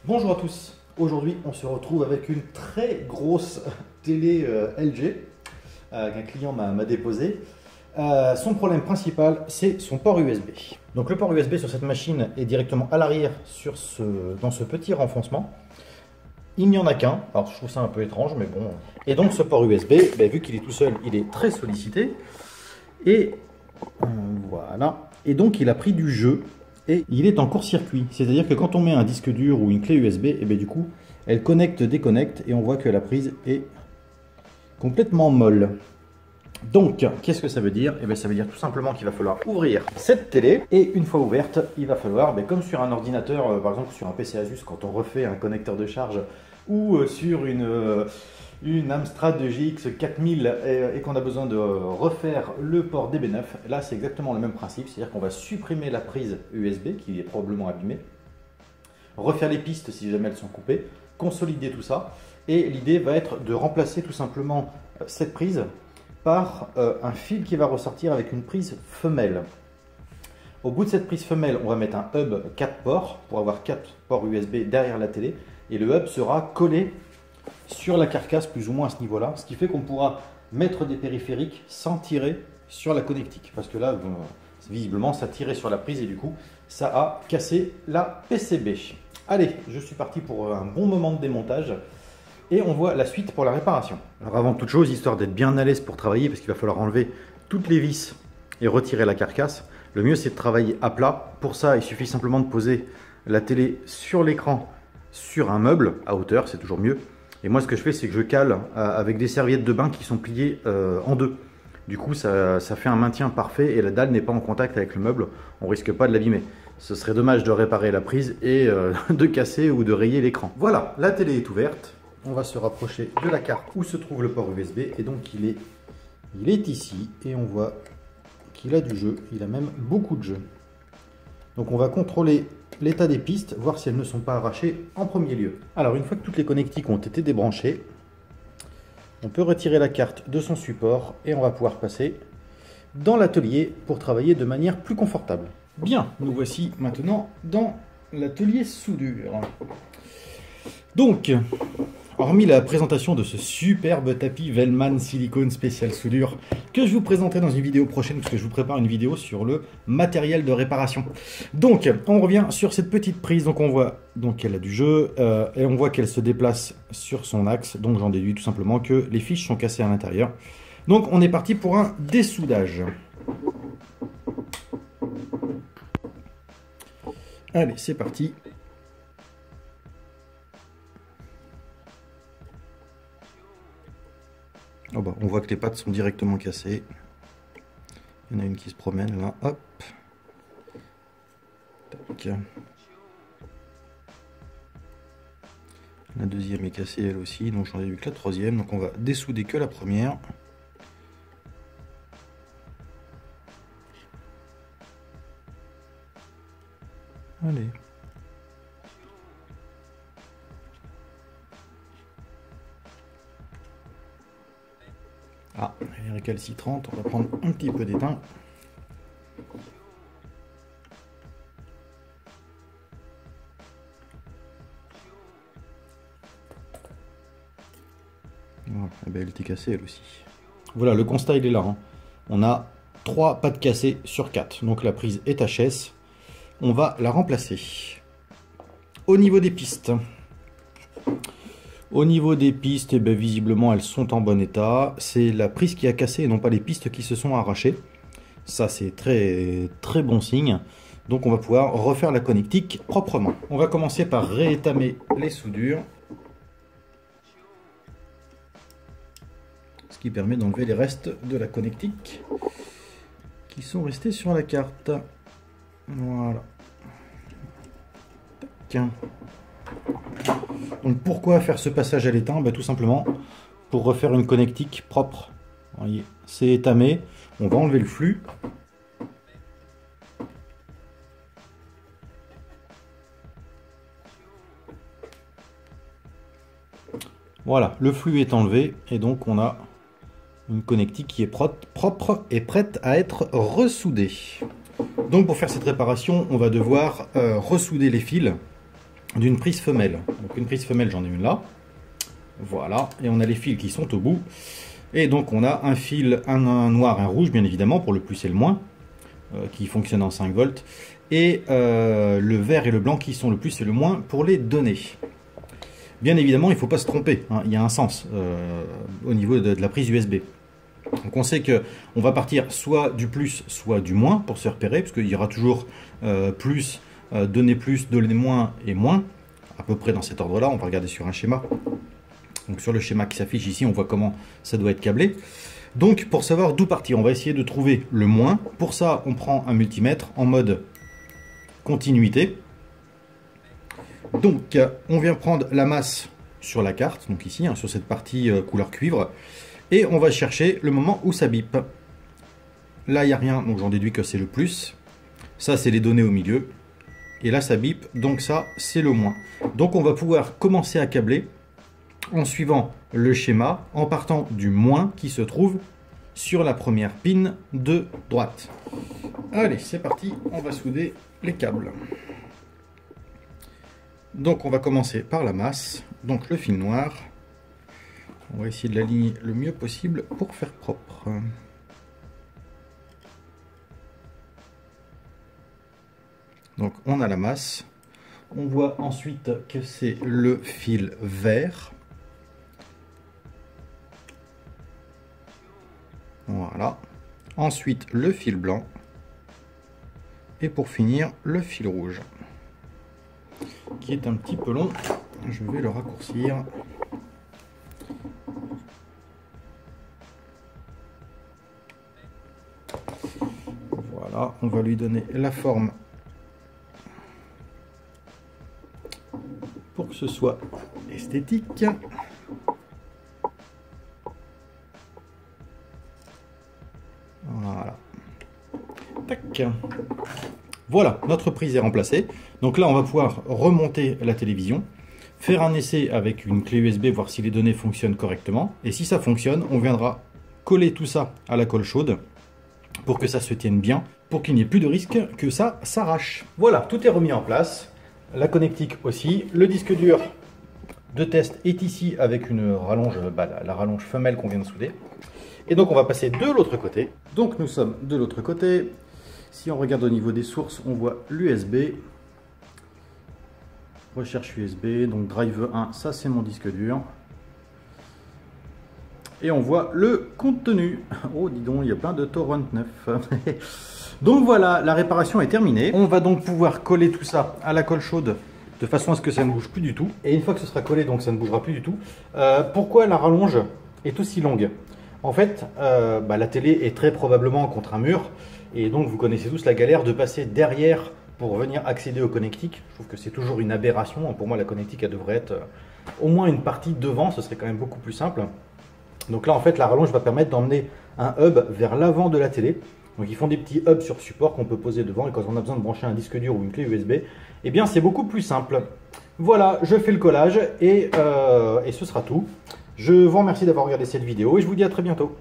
Bonjour à tous, aujourd'hui on se retrouve avec une très grosse télé LG qu'un client m'a déposée. Son problème principal c'est son port USB. Donc le port USB sur cette machine est directement à l'arrière dans ce petit renfoncement. Il n'y en a qu'un, alors je trouve ça un peu étrange mais bon. Et donc ce port USB, vu qu'il est tout seul, il est très sollicité. Et voilà, et donc il a pris du jeu. Et il est en court-circuit, c'est-à-dire que quand on met un disque dur ou une clé USB, et du coup, elle connecte, déconnecte, et on voit que la prise est complètement molle. Donc, qu'est-ce que ça veut dire? Ça veut dire tout simplement qu'il va falloir ouvrir cette télé, et une fois ouverte, il va falloir, comme sur un ordinateur, par exemple sur un PC Asus, quand on refait un connecteur de charge, ou sur une Amstrad GX 4000 et qu'on a besoin de refaire le port DB9, là c'est exactement le même principe, c'est-à-dire qu'on va supprimer la prise USB qui est probablement abîmée, refaire les pistes si jamais elles sont coupées, consolider tout ça, et l'idée va être de remplacer tout simplement cette prise par un fil qui va ressortir avec une prise femelle. Au bout de cette prise femelle, on va mettre un hub 4 ports pour avoir 4 ports USB derrière la télé, et le hub sera collé sur la carcasse plus ou moins à ce niveau-là, ce qui fait qu'on pourra mettre des périphériques sans tirer sur la connectique, parce que là, visiblement, ça tirait sur la prise et du coup, ça a cassé la PCB. Allez, je suis parti pour un bon moment de démontage et on voit la suite pour la réparation. Alors avant toute chose, histoire d'être bien à l'aise pour travailler, parce qu'il va falloir enlever toutes les vis et retirer la carcasse, le mieux c'est de travailler à plat. Pour ça, il suffit simplement de poser la télé sur l'écran, sur un meuble à hauteur, c'est toujours mieux. Et moi, ce que je fais, c'est que je cale avec des serviettes de bain qui sont pliées en deux. Du coup, ça fait un maintien parfait et la dalle n'est pas en contact avec le meuble. On ne risque pas de l'abîmer. Ce serait dommage de réparer la prise et de casser ou de rayer l'écran. Voilà, la télé est ouverte. On va se rapprocher de la carte où se trouve le port USB. Et donc, il est ici et on voit qu'il a du jeu. Il a même beaucoup de jeu. Donc, on va contrôler l'état des pistes, voir si elles ne sont pas arrachées en premier lieu. Alors une fois que toutes les connectiques ont été débranchées, on peut retirer la carte de son support et on va pouvoir passer dans l'atelier pour travailler de manière plus confortable. Bien, nous voici maintenant dans l'atelier soudure. Donc, hormis la présentation de ce superbe tapis Wellman silicone spécial soudure que je vous présenterai dans une vidéo prochaine, parce que je vous prépare une vidéo sur le matériel de réparation. Donc, on revient sur cette petite prise. Donc, on voit qu'elle a du jeu et on voit qu'elle se déplace sur son axe. Donc, j'en déduis tout simplement que les fiches sont cassées à l'intérieur. Donc, on est parti pour un dessoudage. Allez, c'est parti. Oh bah, on voit que les pattes sont directement cassées. Il y en a une qui se promène là, hop. Tac. La deuxième est cassée elle aussi, donc j'en ai vu que la troisième. Donc on va dessouder que la première. Allez. Ah, elle est récalcitrante, on va prendre un petit peu d'étain. Voilà, elle était cassée elle aussi. Voilà, le constat il est là. On a 3 pattes cassées sur 4, donc la prise est HS. On va la remplacer. Au niveau des pistes. Visiblement, elles sont en bon état. C'est la prise qui a cassé et non pas les pistes qui se sont arrachées. Ça, c'est très, très bon signe. Donc, on va pouvoir refaire la connectique proprement. On va commencer par réétamer les soudures. Ce qui permet d'enlever les restes de la connectique qui sont restés sur la carte. Voilà. Tac. Donc pourquoi faire ce passage à l'étain? Tout simplement pour refaire une connectique propre. Vous voyez, c'est étamé. On va enlever le flux. Voilà, le flux est enlevé et donc on a une connectique qui est propre et prête à être ressoudée. Donc pour faire cette réparation, on va devoir ressouder les fils d'une prise femelle. Donc une prise femelle, j'en ai une là. Voilà, et on a les fils qui sont au bout. Et donc on a un fil, un noir, un rouge, bien évidemment, pour le plus et le moins, qui fonctionne en 5 volts. Et le vert et le blanc qui sont le plus et le moins pour les données. Bien évidemment, il ne faut pas se tromper, hein, il y a un sens au niveau de la prise USB. Donc on sait qu'on va partir soit du plus, soit du moins pour se repérer, parce qu'il y aura toujours plus, donner moins et moins, à peu près dans cet ordre-là. On va regarder sur un schéma. Donc sur le schéma qui s'affiche ici, on voit comment ça doit être câblé. Donc pour savoir d'où partir, on va essayer de trouver le moins. Pour ça, on prend un multimètre en mode continuité. Donc on vient prendre la masse sur la carte, donc ici, hein, sur cette partie couleur cuivre, et on va chercher le moment où ça bip. Là, il n'y a rien, donc j'en déduis que c'est le plus. Ça, c'est les données au milieu. Et là, ça bip, donc ça, c'est le moins. Donc on va pouvoir commencer à câbler en suivant le schéma, en partant du moins qui se trouve sur la première pin de droite. Allez, c'est parti, on va souder les câbles. Donc on va commencer par la masse, donc le fil noir. On va essayer de l'aligner le mieux possible pour faire propre. Donc on a la masse. On voit ensuite que c'est le fil vert. Voilà. Ensuite le fil blanc. Et pour finir le fil rouge, qui est un petit peu long. Je vais le raccourcir. Voilà, on va lui donner la forme pour que ce soit esthétique. Voilà. Tac. Voilà, notre prise est remplacée. Donc là, on va pouvoir remonter la télévision, faire un essai avec une clé USB, voir si les données fonctionnent correctement. Et si ça fonctionne, on viendra coller tout ça à la colle chaude pour que ça se tienne bien, pour qu'il n'y ait plus de risque que ça s'arrache. Voilà, tout est remis en place. La connectique aussi. Le disque dur de test est ici avec une rallonge, la rallonge femelle qu'on vient de souder. Et donc on va passer de l'autre côté. Donc nous sommes de l'autre côté. Si on regarde au niveau des sources, on voit l'USB. Recherche USB, donc drive 1, ça c'est mon disque dur. Et on voit le contenu. Oh dis donc, il y a plein de torrent 9. Donc voilà, la réparation est terminée. On va donc pouvoir coller tout ça à la colle chaude de façon à ce que ça ne bouge plus du tout. Et une fois que ce sera collé, donc ça ne bougera plus du tout. Pourquoi la rallonge est aussi longue? En fait, la télé est très probablement contre un mur. Et donc vous connaissez tous la galère de passer derrière pour venir accéder au connectique. Je trouve que c'est toujours une aberration. Pour moi, la connectique, elle devrait être au moins une partie devant. Ce serait quand même beaucoup plus simple. Donc là, en fait, la rallonge va permettre d'emmener un hub vers l'avant de la télé. Donc ils font des petits hubs sur support qu'on peut poser devant. Et quand on a besoin de brancher un disque dur ou une clé USB, eh bien c'est beaucoup plus simple. Voilà, je fais le collage et ce sera tout. Je vous remercie d'avoir regardé cette vidéo et je vous dis à très bientôt.